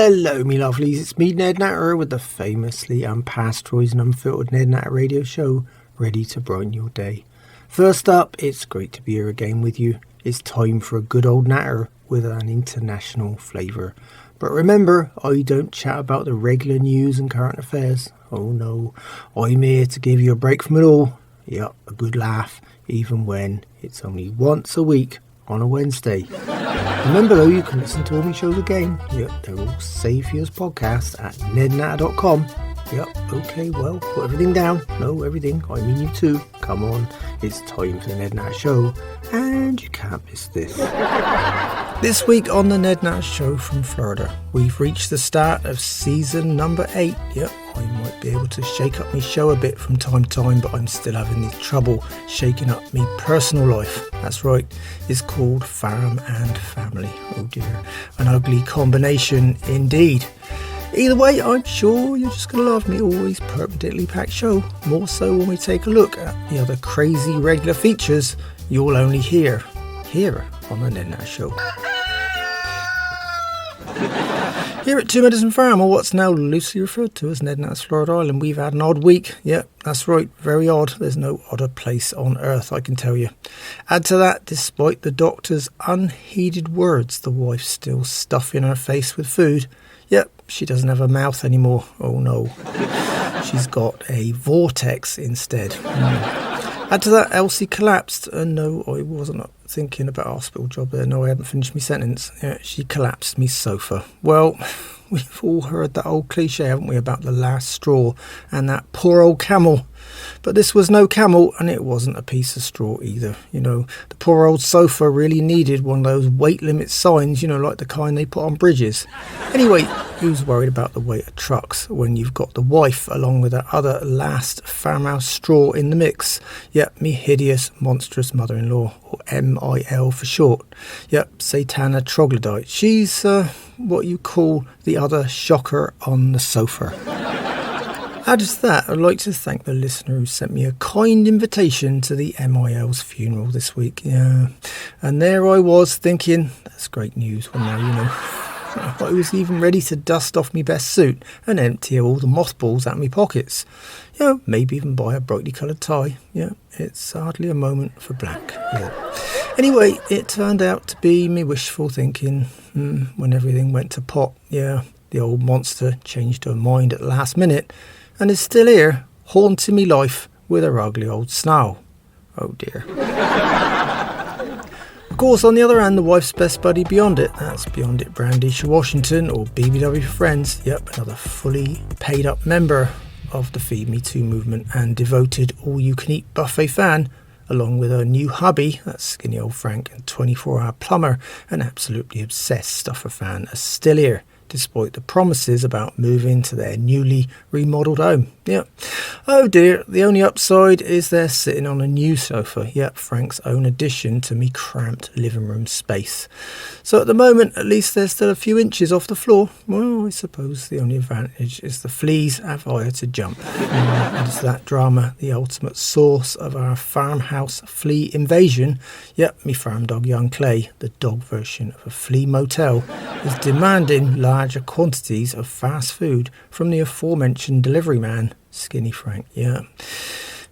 Hello, me lovelies. It's me, Ned Natter, with the famously unpasteurised and unfiltered Ned Natter Radio Show, ready to brighten your day. First up, it's great to be here again with you. It's time for a good old natter with an international flavour. But remember, I don't chat about the regular news and current affairs. Oh no, I'm here to give you a break from it all. Yep, a good laugh, even when it's only once a week on a Wednesday. Remember though, you can listen to all my shows again. Yep, they're all saved for you as podcasts at nednatter.com. Yep, okay, well, put everything down. No, everything, I mean you too. Come on, it's time for the Ned Natter Show, and you can't miss this. This week on the Ned Natter Show from Florida, we've reached the start of season number 8. Yep, I might be able to shake up my show a bit from time to time, but I'm still having this trouble shaking up my personal life. That's right, it's called Farm and Family. Oh dear, an ugly combination indeed. Either way, I'm sure you're just going to love me always perpendicularly packed show, more so when we take a look at the other crazy regular features you'll only hear here on the Ned Natter Show. Here at 2 Medicine Farm, or what's now loosely referred to as Ned Natter's Florida Island, we've had an odd week. Yep, that's right, very odd. There's no odder place on earth, I can tell you. Add to that, despite the doctor's unheeded words, the wife's still stuffing her face with food. Yep, she doesn't have a mouth anymore. Oh no. She's got a vortex instead. Add to that, Elsie collapsed. No, I wasn't thinking about a hospital job there. No, I hadn't finished my sentence. Yeah, she collapsed me sofa. Well, we've all heard that old cliche, haven't we, about the last straw and that poor old camel. But this was no camel, and it wasn't a piece of straw either. You know, the poor old sofa really needed one of those weight limit signs, you know, like the kind they put on bridges. Anyway, who's worried about the weight of trucks when you've got the wife along with that other last farmhouse straw in the mix? Yep, me hideous, monstrous mother-in-law, or MIL for short. Yep, Satana Troglodyte. She's what you call the other shocker on the sofa. Add to that, I'd like to thank the listener who sent me a kind invitation to the MIL's funeral this week. Yeah, and there I was thinking, that's great news. Well, now, you know, I was even ready to dust off my best suit and empty all the mothballs out of my pockets. You know, maybe even buy a brightly coloured tie. Yeah, it's hardly a moment for black. Yeah. Anyway, it turned out to be me wishful thinking when everything went to pot. Yeah, the old monster changed her mind at the last minute and is still here, haunting me life with her ugly old snarl. Oh dear. Of course, on the other hand, the wife's best buddy BeyondIt, that's BeyondIt Brandisha Washington, or BBW for Friends, yep, another fully paid up member of the Feed Me Too movement and devoted all-you-can-eat buffet fan, along with her new hubby, that's skinny old Frank, and 24-hour plumber, an absolutely obsessed stuffer fan, are still here, despite the promises about moving to their newly remodelled home. Yep. Oh dear, the only upside is they're sitting on a new sofa. Yep, Frank's own addition to me cramped living room space. So at the moment, at least they're still a few inches off the floor. Well, I suppose the only advantage is the fleas have higher to jump. And it's that drama, the ultimate source of our farmhouse flea invasion. Yep, me farm dog Young Clay, the dog version of a flea motel, is demanding larger quantities of fast food from the aforementioned delivery man, Skinny Frank. Yeah.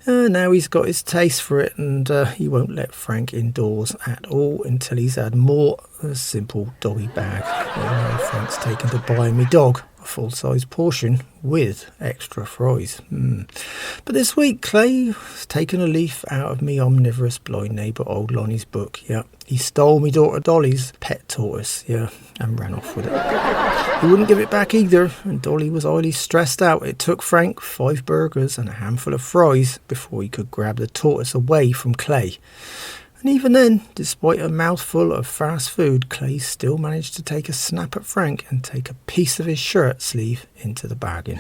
Now he's got his taste for it, and he won't let Frank indoors at all until he's had more than a simple doggy bag. Frank's taken to buying me dog a full-size portion with extra fries. But this week, Clay's taken a leaf out of me omnivorous blind neighbour old Lonnie's book. Yeah, he stole me daughter Dolly's pet tortoise. Yeah, and ran off with it. He wouldn't give it back either, and Dolly was highly stressed out. It took Frank 5 burgers and a handful of fries before he could grab the tortoise away from Clay. And even then, despite a mouthful of fast food, Clay still managed to take a snap at Frank and take a piece of his shirt sleeve into the bargain.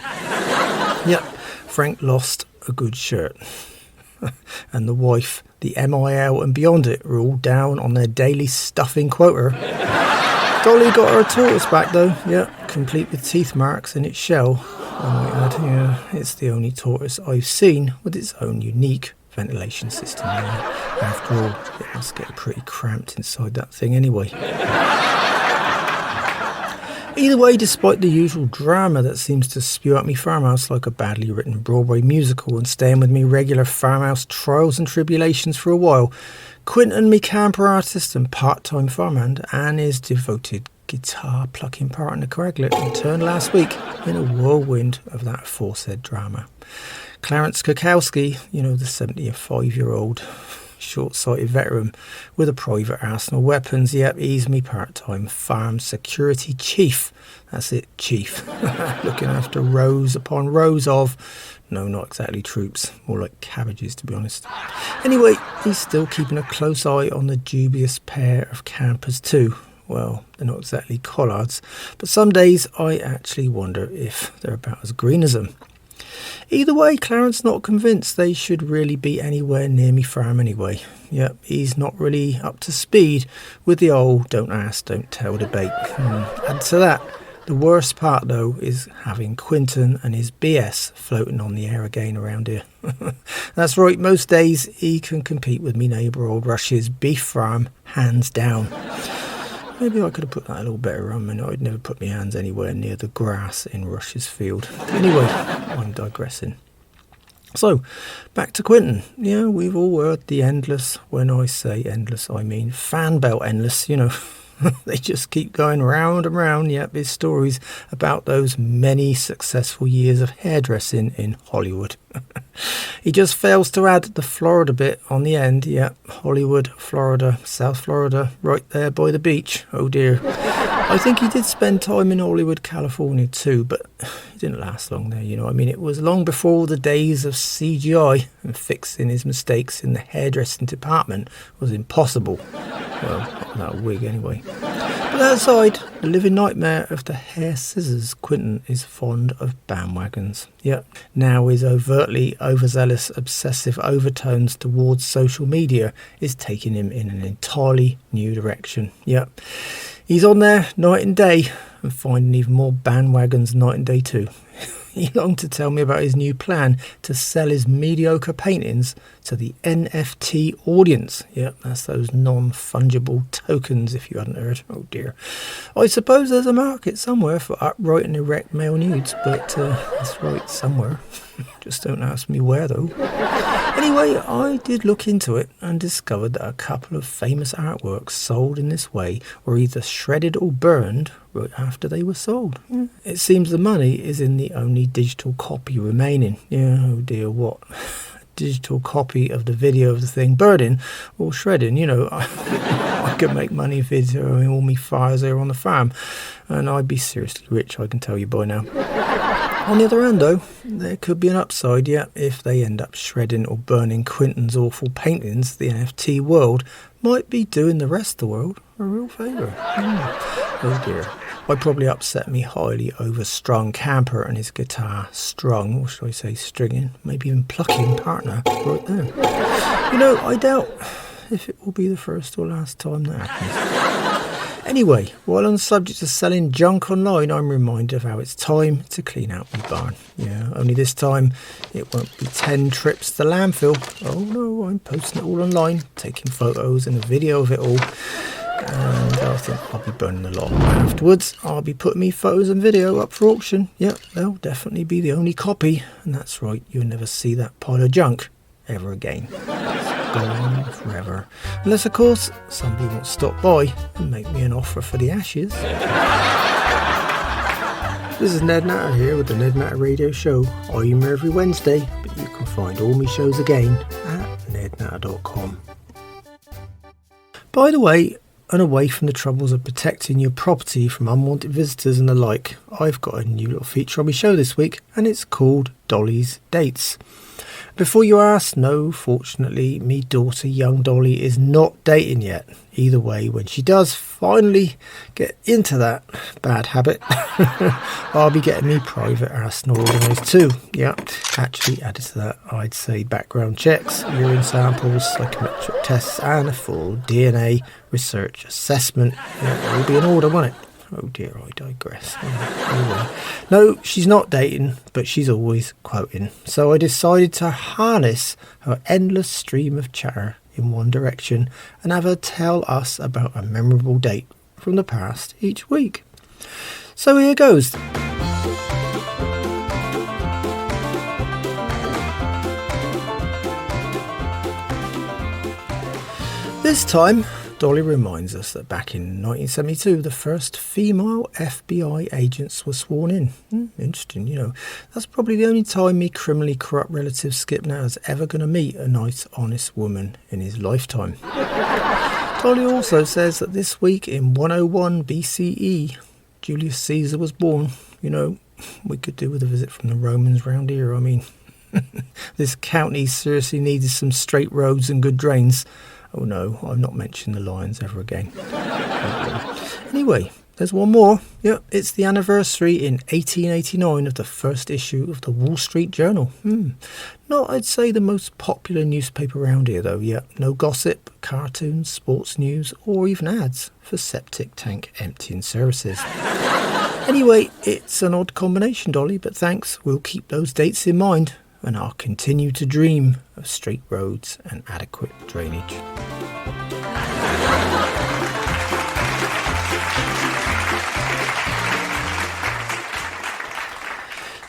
Yep, Frank lost a good shirt. And the wife, the MIL and BeyondIt were all down on their daily stuffing quota. Dolly got her tortoise back though, yep, complete with teeth marks in its shell. I might add, yeah, it's the only tortoise I've seen with its own unique ventilation system. After all, it must get pretty cramped inside that thing anyway. Either way, despite the usual drama that seems to spew out me farmhouse like a badly written Broadway musical and staying with me regular farmhouse trials and tribulations for a while, Quentin, me camper artist and part-time farmhand, and his devoted guitar plucking partner Coagulate returned last week in a whirlwind of that aforesaid drama. Clarence Kukowski, the 75-year-old short-sighted veteran with a private arsenal of weapons, he's me part-time farm security chief. That's it, chief. Looking after rows upon rows of, no, not exactly troops, more like cabbages to be honest. Anyway, he's still keeping a close eye on the dubious pair of campers too. Well, they're not exactly collards, but some days I actually wonder if they're about as green as them. Either way, Clarence not convinced they should really be anywhere near me farm anyway. Yep, he's not really up to speed with the old don't ask, don't tell debate. Add to that, the worst part though is having Quentin and his BS floating on the air again around here. That's right, most days he can compete with me neighbour Old Rush's beef farm, hands down. Maybe I could have put that a little better on. I'd never put my hands anywhere near the grass in Rush's field. Anyway, I'm digressing. So, back to Quentin. We've all heard the endless, when I say endless, I mean fan belt endless, They just keep going round and round, his stories about those many successful years of hairdressing in Hollywood. He just fails to add the Florida bit on the end. Hollywood, Florida, South Florida, right there by the beach. Oh dear. I think he did spend time in Hollywood, California too, but he didn't last long there, It was long before the days of CGI and fixing his mistakes in the hairdressing department was impossible. Well, not without a wig anyway. But that aside, the living nightmare of the hair scissors, Quentin is fond of bandwagons. Now his overtly overzealous, obsessive overtones towards social media is taking him in an entirely new direction. He's on there night and day and finding even more bandwagons night and day too. He longed to tell me about his new plan to sell his mediocre paintings to the NFT audience. That's those non-fungible tokens, if you hadn't heard. Oh dear. I suppose there's a market somewhere for upright and erect male nudes, but that's right, somewhere. Just don't ask me where though. Anyway, I did look into it and discovered that a couple of famous artworks sold in this way were either shredded or burned right after they were sold. It seems the money is in the only digital copy remaining. Oh dear, what? Digital copy of the video of the thing burning or shredding. I could make money videoing all me fires there on the farm, and I'd be seriously rich, I can tell you by now. On the other hand though, there could be an upside, if they end up shredding or burning Quentin's awful paintings. The NFT world might be doing the rest of the world a real favour. Oh dear. I'd probably upset me highly overstrung camper and his guitar strung, or should I say stringing, maybe even plucking partner right there. I doubt if it will be the first or last time that happens. Anyway, while on the subject of selling junk online, I'm reminded of how it's time to clean out my barn. Only this time it won't be 10 trips to the landfill. Oh no, I'm posting it all online, taking photos and a video of it all. And I think I'll be burning a lot. Afterwards, I'll be putting me photos and video up for auction. They'll definitely be the only copy. And that's right, you'll never see that pile of junk ever again. It's gone forever. Unless, of course, somebody wants to stop by and make me an offer for the ashes. This is Ned Natter here with the Ned Natter Radio Show. I'm here every Wednesday, but you can find all my shows again at nednatter.com. By the way, and away from the troubles of protecting your property from unwanted visitors and the like, I've got a new little feature on my show this week, and it's called Dolly's Dates. Before you ask, no, fortunately, me daughter, young Dolly, is not dating yet. Either way, when she does finally get into that bad habit, I'll be getting me private arsenal organised too. Actually added to that, I'd say background checks, urine samples, psychometric tests, and a full DNA research assessment. It will be in order, won't it? Oh dear, I digress. Anyway, no, she's not dating, but she's always quoting. So I decided to harness her endless stream of chatter in one direction and have her tell us about a memorable date from the past each week. So here goes. This time, Dolly reminds us that back in 1972, the first female FBI agents were sworn in. Interesting, you know. That's probably the only time me criminally corrupt relative Skip Natter's ever going to meet a nice, honest woman in his lifetime. Dolly also says that this week in 101 BCE, Julius Caesar was born. You know, we could do with a visit from the Romans round here. I mean, this county seriously needed some straight roads and good drains. Oh no, I've not mentioned the Lions ever again. Anyway, there's one more. Yep, it's the anniversary in 1889 of the first issue of the Wall Street Journal. Not, I'd say, the most popular newspaper around here, though. Yep, no gossip, cartoons, sports news, or even ads for septic tank emptying services. Anyway, it's an odd combination, Dolly, but thanks. We'll keep those dates in mind, and I'll continue to dream of straight roads and adequate drainage.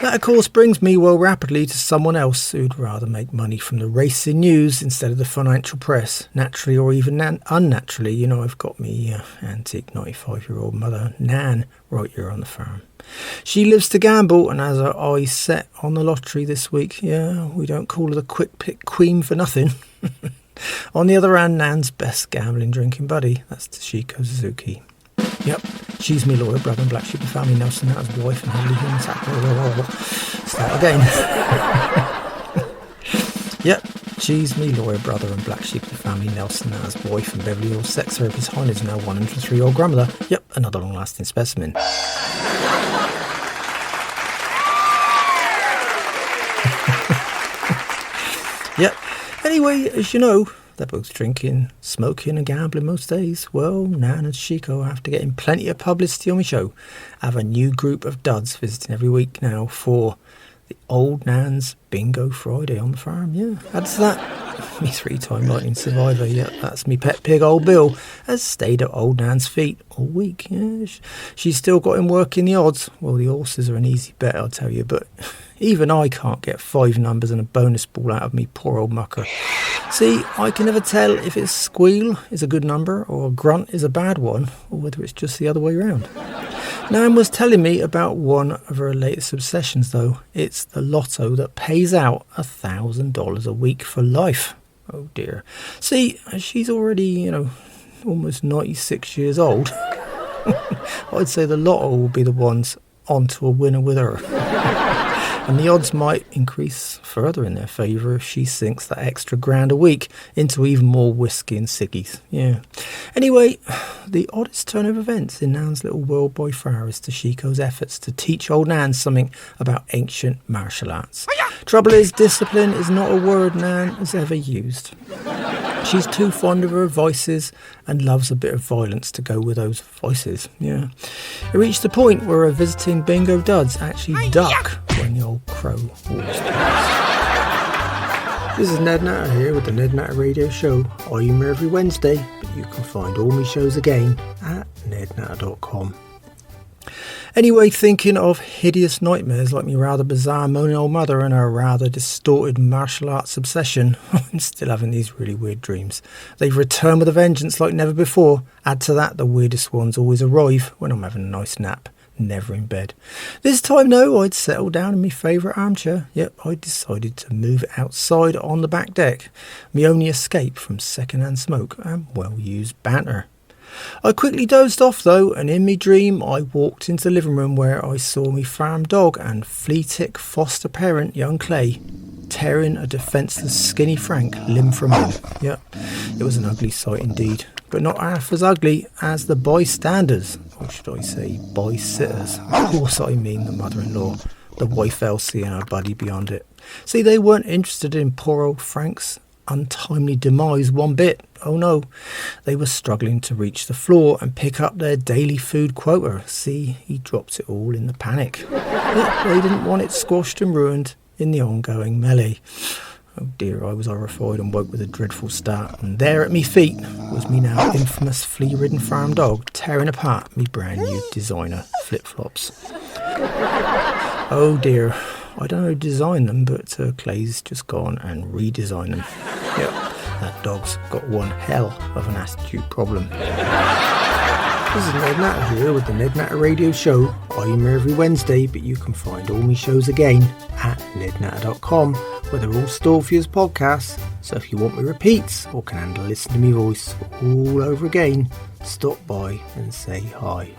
That, of course, brings me well rapidly to someone else who'd rather make money from the racing news instead of the financial press, naturally or even unnaturally. You know, I've got me antique 95-year-old mother, Nan, right here on the farm. She lives to gamble and has her eyes set on the lottery this week. Yeah, we don't call her the quick pick queen for nothing. On the other hand, Nan's best gambling drinking buddy, that's Toshiko Suzuki. Yep, she's me lawyer, brother and black sheep of family, Nelson Natter's wife and Headley Human Start again. Yep, she's me lawyer, brother and black sheep of the family, Nelson Natter's wife and Beverly Hills sex therapist Heine's now 103-year-old grandmother. Yep, another long-lasting specimen. Yep, anyway, as you know, they're both drinking, smoking and gambling most days. Well, Nan and Toshiko, after getting plenty of publicity on my show, have a new group of duds visiting every week now for the Old Nan's Bingo Friday on the farm. Yeah, add to that, me 3-time lightning survivor, yeah, that's me pet pig old Bill, has stayed at Old Nan's feet all week. Yeah, she's still got him working the odds. Well, the horses are an easy bet, I'll tell you, but even I can't get 5 numbers and a bonus ball out of me poor old mucker. See, I can never tell if it's squeal is a good number or a grunt is a bad one, or whether it's just the other way around. Nan was telling me about one of her latest obsessions, though. It's the lotto that pays out $1,000 a week for life. Oh dear. See, she's already, you know, almost 96 years old. I'd say the lotto will be the ones onto a winner with her. And the odds might increase further in their favour if she sinks that extra £1,000 a week into even more whiskey and ciggies. Yeah. Anyway, the oddest turn of events in Nan's little world by far is Toshiko's efforts to teach old Nan something about ancient martial arts. Trouble is, discipline is not a word Nan has ever used. She's too fond of her voices and loves a bit of violence to go with those voices. Yeah. It reached the point where her visiting bingo duds actually duck when the old crow walks past. This is Ned Natter here with the Ned Natter Radio Show. I'm here every Wednesday, but you can find all my shows again at nednatter.com. Anyway, thinking of hideous nightmares like my rather bizarre moaning old mother and her rather distorted martial arts obsession, I'm still having these really weird dreams. They've returned with a vengeance like never before. Add to that, the weirdest ones always arrive when I'm having a nice nap, never in bed. This time, though, I'd settled down in my favourite armchair. Yep, I decided to move outside on the back deck. My only escape from second-hand smoke and well-used banter. I quickly dozed off though, and in me dream I walked into the living room where I saw me farm dog and flea-tick foster parent young Clay tearing a defenceless skinny Frank limb from limb. Yep, it was an ugly sight indeed, but not half as ugly as the bystanders, or should I say boy-sitters. Of course I mean the mother-in-law, the wife Elsie and her buddy BeyondIt. See, they weren't interested in poor old Frank's untimely demise one bit. Oh no, they were struggling to reach the floor and pick up their daily food quota. See, he dropped it all in the panic. But they didn't want it squashed and ruined in the ongoing melee. Oh dear, I was horrified and woke with a dreadful start, and there at me feet was me now infamous flea-ridden farm dog tearing apart me brand new designer flip-flops. Oh dear, I don't know who designed them, but Clay's just gone and redesigned them. Yep, that dog's got one hell of an attitude problem. This is Ned Natter here with the Ned Natter Radio Show. I'm here every Wednesday, but you can find all my shows again at nednatter.com, where they're all stored for you as podcasts. So if you want me repeats or can handle listen to me voice all over again, stop by and say hi.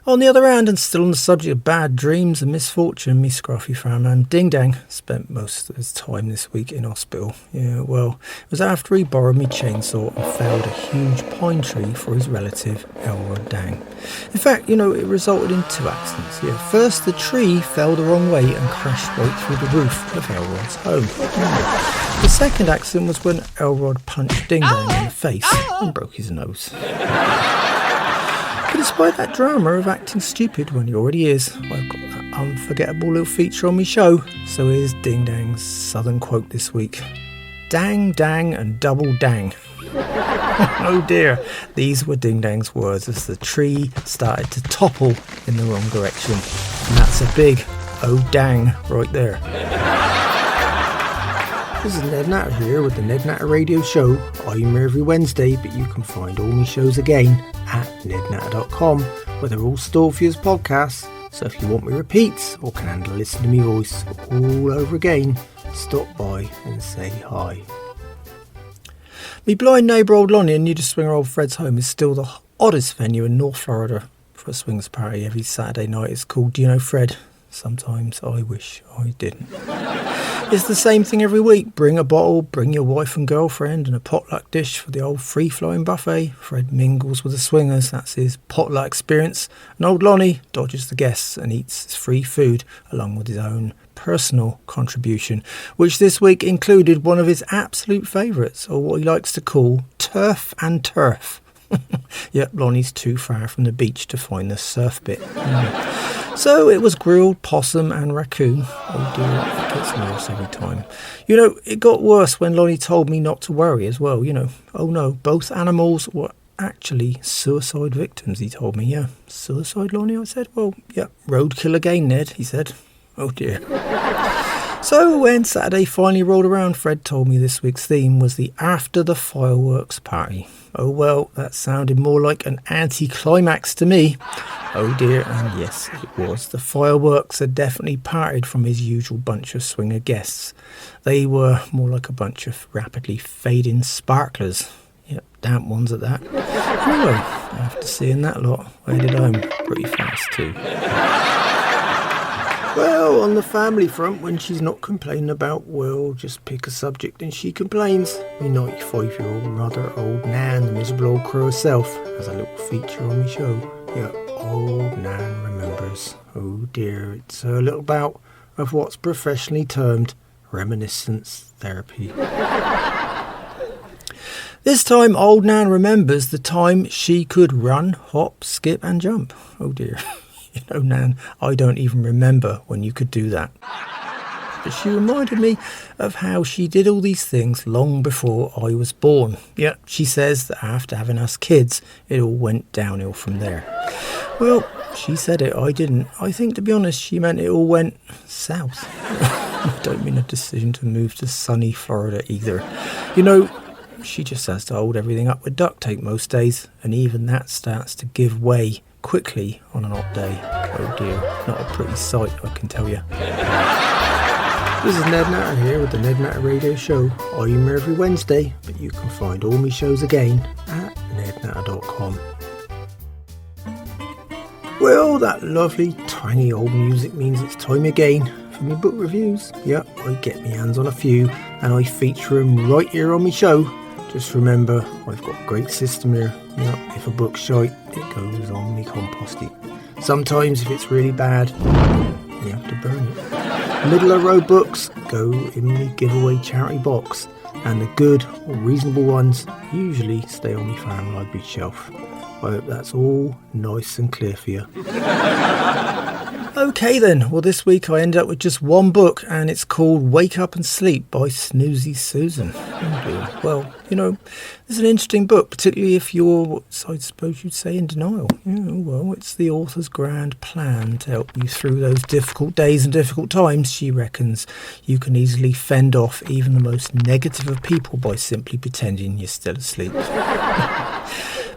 On the other hand, and still on the subject of bad dreams and misfortune, me scruffy farmhand Ding Dang spent most of his time this week in hospital. Yeah, well, it was after he borrowed me chainsaw and felled a huge pine tree for his relative Elrod Dang. In fact, it resulted in two accidents. Yeah, first the tree fell the wrong way and crashed right through the roof of Elrod's home. The second accident was when Elrod punched Ding Dang in the face and broke his nose. But despite that drama of acting stupid when he already is, I've got that unforgettable little feature on my show. So here's Ding Dang's southern quote this week. Dang, dang and double dang. Oh dear, these were Ding Dang's words as the tree started to topple in the wrong direction. And that's a big oh dang right there. This is Ned Natter here with the Ned Natter Radio Show. I'm here every Wednesday, but you can find all my shows again at nednatter.com, where they're all stored for you as podcasts. So if you want me repeats or can handle listen to me voice all over again, stop by and say hi. Me blind neighbour old Lonnie and Nudist Swinger old Fred's home is still the oddest venue in North Florida for a swingers party every Saturday night. It's called Do You Know Fred? Sometimes I wish I didn't. It's the same thing every week. Bring a bottle, bring your wife and girlfriend, and a potluck dish for the old free-flowing buffet. Fred mingles with the swingers, that's his potluck experience. And old Lonnie dodges the guests and eats his free food along with his own personal contribution, which this week included one of his absolute favourites, or what he likes to call turf and turf. Yep, Lonnie's too far from the beach to find the surf bit. So it was grilled possum and raccoon. Oh dear, it gets worse every time. It got worse when Lonnie told me not to worry as well. Oh no, both animals were actually suicide victims, he told me. Yeah, suicide, Lonnie? I said, well, yeah, roadkill again, Ned, he said. Oh dear. So when Saturday finally rolled around, Fred told me this week's theme was the After the Fireworks Party. Oh well, that sounded more like an anti-climax to me. Oh dear, and yes, it was. The fireworks had definitely parted from his usual bunch of swinger guests. They were more like a bunch of rapidly fading sparklers. Yep, damp ones at that. Anyway, after seeing that lot, I headed home pretty fast too. Well, on the family front, when she's not complaining about, well, just pick a subject and she complains. My 95-year-old mother, old Nan, the miserable old crow herself, has a little feature on my show. Yeah, old Nan Remembers. Oh dear, it's a little bout of what's professionally termed reminiscence therapy. This time, old Nan remembers the time she could run, hop, skip and jump. Oh dear. Nan, I don't even remember when you could do that. But she reminded me of how she did all these things long before I was born. Yeah, she says that after having us kids, it all went downhill from there. Well, she said it, I didn't. I think, to be honest, she meant it all went south. I don't mean a decision to move to sunny Florida either. She just has to hold everything up with duct tape most days, and even that starts to give way quickly on an hot day. Oh dear, not a pretty sight, I can tell you. This is Ned Natter here with the Ned Natter Radio Show. I'm here every Wednesday, but you can find all my shows again at nednatter.com. Well, that lovely tiny old music means it's time again for me book reviews. Yep, I get my hands on a few and I feature them right here on my show. Just remember, I've got a great system here. If a book's shite, it goes on me compost heap. Sometimes, if it's really bad, you have to burn it. Middle of road books go in the giveaway charity box, and the good or reasonable ones usually stay on my farm library shelf. I hope that's all nice and clear for you. Okay then, well this week I ended up with just one book and it's called Wake Up and Sleep by Snoozy Susan. Oh dear. Well, you know, it's an interesting book, particularly if you're, I suppose you'd say, in denial. Well, it's the author's grand plan to help you through those difficult days and difficult times. She reckons you can easily fend off even the most negative of people by simply pretending you're still asleep.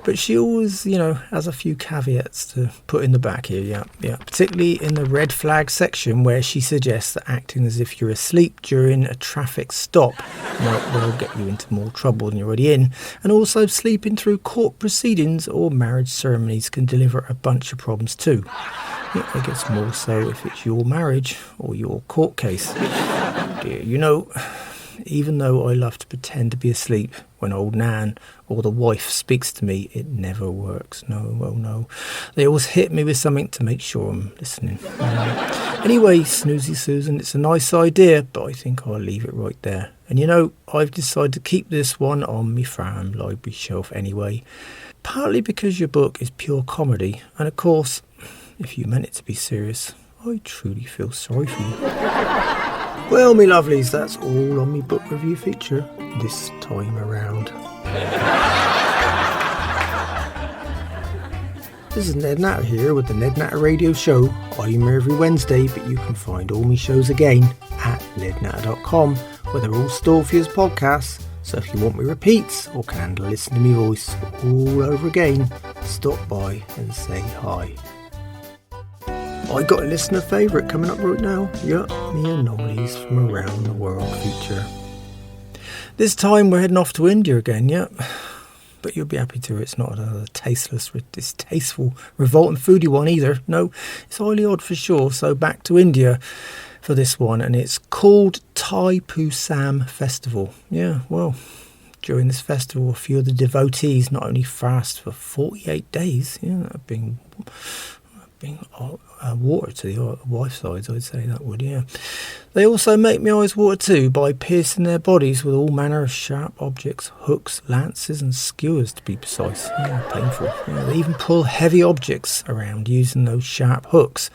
But she always, has a few caveats to put in the back here, yeah. Particularly in the red flag section where she suggests that acting as if you're asleep during a traffic stop might well get you into more trouble than you're already in. And also sleeping through court proceedings or marriage ceremonies can deliver a bunch of problems too. Yeah, I guess more so if it's your marriage or your court case. Dear, even though I love to pretend to be asleep when old Nan or the wife speaks to me, it never works. No. They always hit me with something to make sure I'm listening. Anyway, Snoozy Susan, it's a nice idea, but I think I'll leave it right there. And I've decided to keep this one on my farm library shelf anyway, partly because your book is pure comedy, and of course, if you meant it to be serious, I truly feel sorry for you. Well, me lovelies, that's all on me book review feature this time around. This is Ned Natter here with the Ned Natter Radio Show. I'm here every Wednesday, but you can find all me shows again at nednatter.com, where they're all stored for you as podcasts. So if you want me repeats or can listen to me voice all over again, stop by and say hi. I got a listener favourite coming up right now. Yup, me Anomalies from Around the World feature. This time we're heading off to India again, yep. But you'll be happy to hear it's not a tasteless, distasteful, revolting foodie one either. No, it's highly odd for sure. So back to India for this one, and it's called Thaipusam Festival. Yeah, well, during this festival, a few of the devotees not only fast for 48 days, being water to the wife's sides, I'd say that would, yeah. They also make my eyes water too by piercing their bodies with all manner of sharp objects, hooks, lances and skewers to be precise. Yeah, painful. Yeah, they even pull heavy objects around using those sharp hooks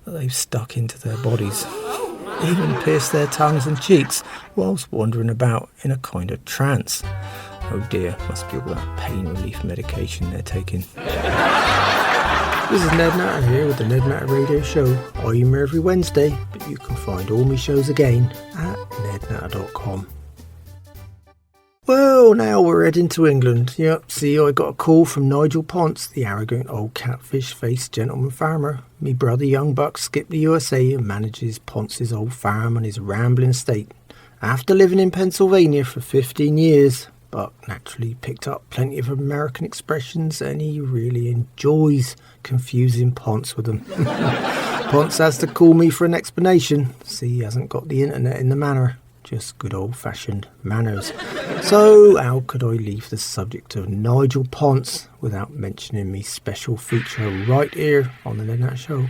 that they've stuck into their bodies. They even pierce their tongues and cheeks whilst wandering about in a kind of trance. Oh dear, must be all that pain relief medication they're taking. This is Ned Natter here with the Ned Natter Radio Show. I'm here every Wednesday, but you can find all my shows again at nednatter.com. Well, now we're heading to England. Yep, see, I got a call from Nigel Ponce, the arrogant old catfish-faced gentleman farmer. Me brother Young Buck skipped the USA and manages Ponce's old farm on his rambling estate. After living in Pennsylvania for 15 years, but naturally picked up plenty of American expressions, and he really enjoys confusing Ponce with them. Ponce has to call me for an explanation. See, he hasn't got the internet in the manor, just good old-fashioned manners. So how could I leave the subject of Nigel Ponce without mentioning me special feature right here on the Ned Natter Show?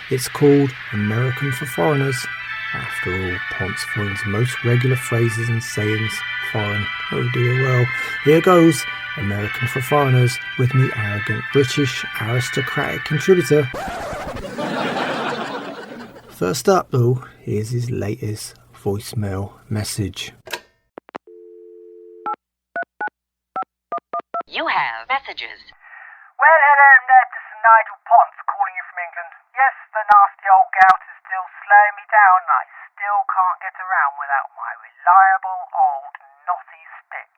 It's called American for Foreigners. After all, Ponce finds most regular phrases and sayings foreign. Oh dear, well, here goes American for Foreigners with me arrogant British aristocratic contributor. First up though, here's his latest voicemail message. You have messages. Well, hello Ned, this is Nigel Ponce calling you from England. Yes, the nasty old gout is still slowing me down and I still can't get around without my reliable old knotty stick.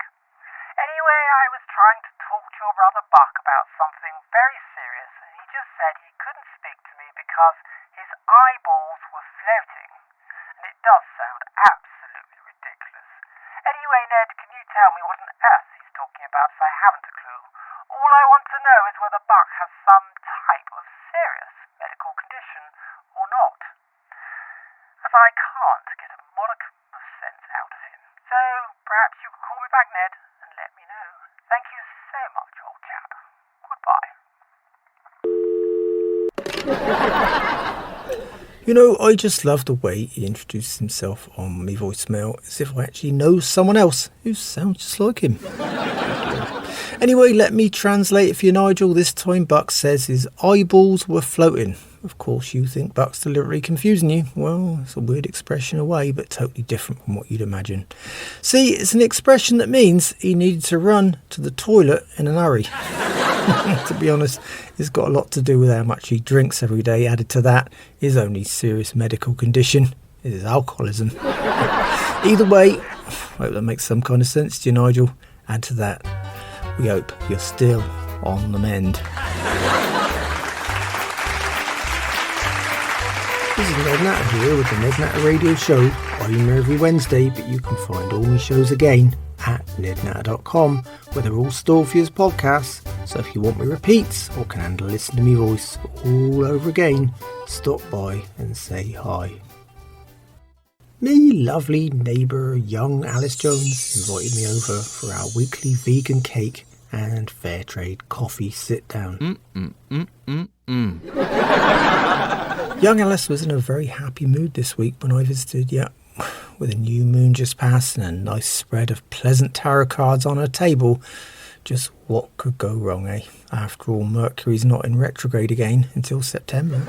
Anyway, I was trying to talk to your brother Buck about something very serious and he just said he couldn't speak to me because his eyeballs were floating. And it does sound absolutely ridiculous. Anyway, Ned, can you tell me what on earth he's talking about, so I haven't a clue? All I want to know is whether Buck has some type of serious medical condition or not. As I can't get a modicum of sense out of him. So, perhaps you could call me back, Ned, and let me know. Thank you so much, old chap. Goodbye. I just love the way he introduces himself on me voicemail as if I actually know someone else who sounds just like him. Anyway, let me translate it for you, Nigel. This time Buck says his eyeballs were floating. of course you think Buck's deliberately confusing you. Well, it's a weird expression away, but totally different from what you'd imagine. See, it's an expression that means he needed to run to the toilet in an hurry. To be honest, it's got a lot to do with how much he drinks every day. Added to that, his only serious medical condition is his alcoholism. Either way, I hope that makes some kind of sense to you, Nigel. Add to that, we hope you're still on the mend. This is Ned Natter here with the Ned Natter Radio Show. I'm here every Wednesday, but you can find all my shows again at nednatter.com, where they're all stored for you as podcasts. So if you want me repeats or can handle listen to me voice all over again, stop by and say hi. Me lovely neighbour young Alice Jones invited me over for our weekly vegan cake and fair trade coffee sit down. Young Alice was in a very happy mood this week when I visited, with a new moon just passed and a nice spread of pleasant tarot cards on her table. Just what could go wrong, eh? After all, Mercury's not in retrograde again until September.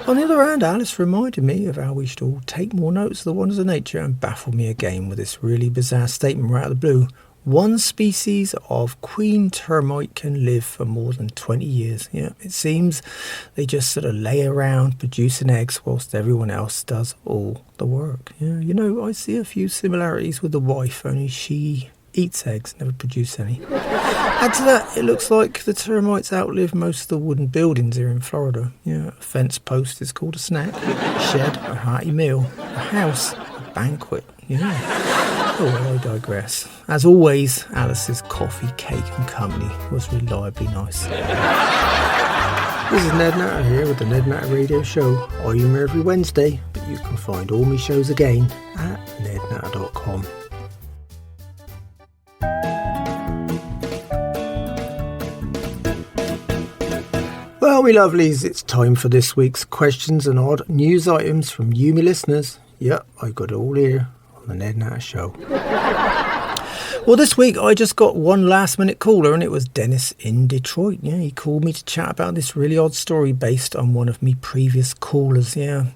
On the other hand, Alice reminded me of how we should all take more notes of the wonders of nature and baffled me again with this really bizarre statement right out of the blue. One species of queen termite can live for more than 20 years. Yeah, it seems they just sort of lay around producing eggs whilst everyone else does all the work. Yeah, I see a few similarities with the wife, only she eats eggs, never produce any. Add to that, it looks like the termites outlive most of the wooden buildings here in Florida. Yeah, a fence post is called a snack, a shed, a hearty meal, a house, a banquet. Yeah. Oh, well, I digress. As always, Alice's coffee, cake and company was reliably nice. This is Ned Natter here with the Ned Natter Radio Show. I'm here every Wednesday, but you can find all my shows again at nednatter.com. Well, me lovelies, it's time for this week's questions and odd news items from you, me listeners. Yep, I got it all here on the Ned Natter Show. Well, this week I just got one last minute caller and it was Dennis in Detroit. Yeah, he called me to chat about this really odd story based on one of me previous callers. Yeah,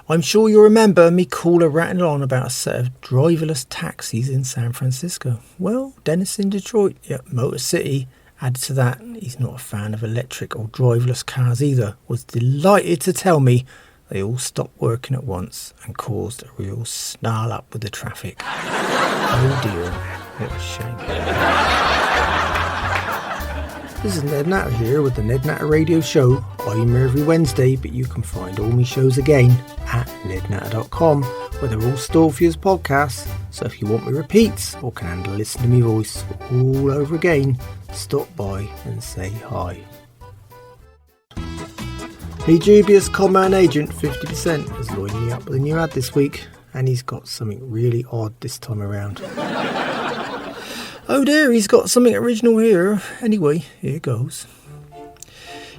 I'm sure you remember me caller rattling on about a set of driverless taxis in San Francisco. Well, Dennis in Detroit, Motor City, added to that, he's not a fan of electric or driverless cars either, was delighted to tell me they all stopped working at once and caused a real snarl up with the traffic. Oh dear, what a shame. This is Ned Natter here with the Ned Natter Radio Show. I'm here every Wednesday, but you can find all my shows again at nednatter.com, where they're all stored for you as podcasts. So if you want me repeats or can handle listen to me voice all over again, stop by and say hi. A dubious conman agent 50% has lined me up with a new ad this week, and he's got something really odd this time around. Oh dear, he's got something original here. Anyway, here goes.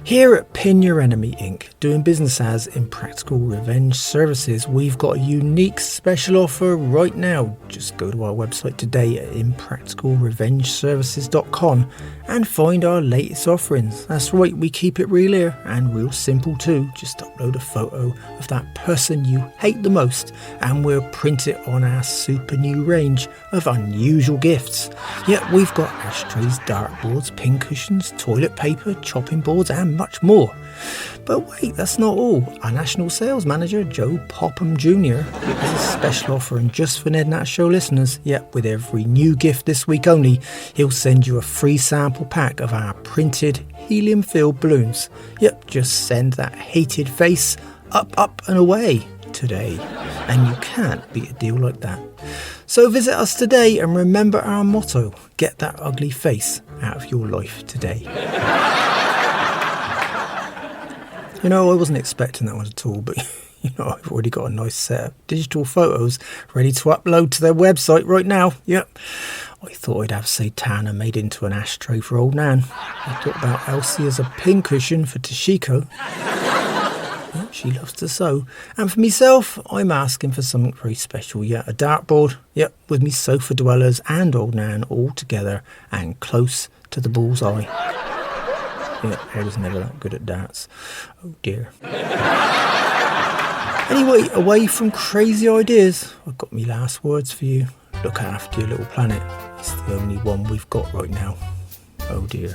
Here at Pin Your Enemy Inc., doing business as Impractical Revenge Services, we've got a unique special offer right now. Just go to our website today at impracticalrevengeservices.com and find our latest offerings. That's right, we keep it real here and real simple too. Just upload a photo of that person you hate the most and we'll print it on our super new range of unusual gifts. Yet we've got ashtrays, dartboards, pincushions, toilet paper, chopping boards and much more. But wait, that's not all. Our national sales manager, Joe Popham Jr., has a special offer, and just for Ned Natter Show listeners, with every new gift this week only, he'll send you a free sample pack of our printed helium-filled balloons. Just send that hated face up and away today. And you can't beat a deal like that. So visit us today and remember our motto, get that ugly face out of your life today. I wasn't expecting that one at all, but I've already got a nice set of digital photos ready to upload to their website right now. I thought I'd have Satana made into an ashtray for old Nan. I thought about Elsie as a pincushion for Toshiko. She loves to sew. And for myself, I'm asking for something very special. A dartboard, with me sofa dwellers and old Nan all together and close to the bullseye. Yeah, Ed was never that good at darts. Oh dear. Anyway, away from crazy ideas, I've got me last words for you. Look after your little planet. It's the only one we've got right now. Oh dear.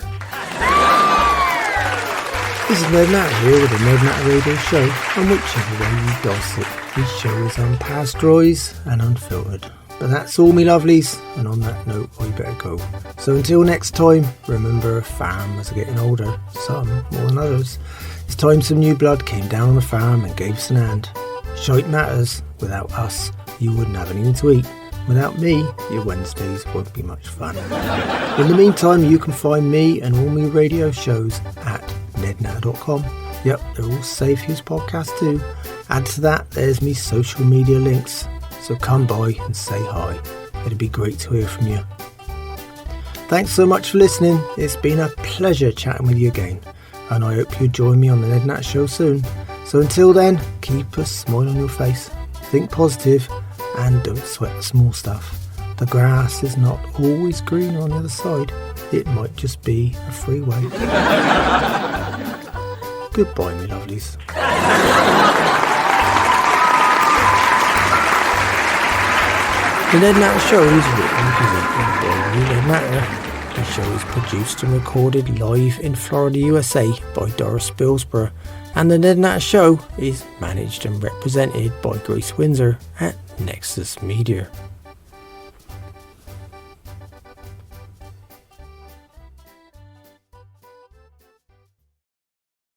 This is Ned Natter here with the Ned Natter Radio Show, and whichever way you dice it, this show is unpasteurised and unfiltered. But that's all, me lovelies, and on that note, I better go. So until next time, remember, farmers are getting older, some more than others. It's time some new blood came down on the farm and gave us an hand. Shite matters, without us, you wouldn't have anything to eat. Without me, your Wednesdays won't be much fun. In the meantime, you can find me and all my radio shows at nednatter.com. Yep, they're all safe use podcasts too. Add to that, there's me social media links. So come by and say hi. It'd be great to hear from you. Thanks so much for listening. It's been a pleasure chatting with you again. And I hope you join me on the Ned Natter Show soon. So until then, keep a smile on your face. Think positive. And don't sweat the small stuff. The grass is not always greener on the other side. It might just be a freeway. Goodbye, me lovelies. The Ned Natter Show is written and presented by me, Ned Natter. The show is produced and recorded live in Florida, USA by Doris Billsborough. And the Ned Natter Show is managed and represented by Grace Windsor at Nexus Media.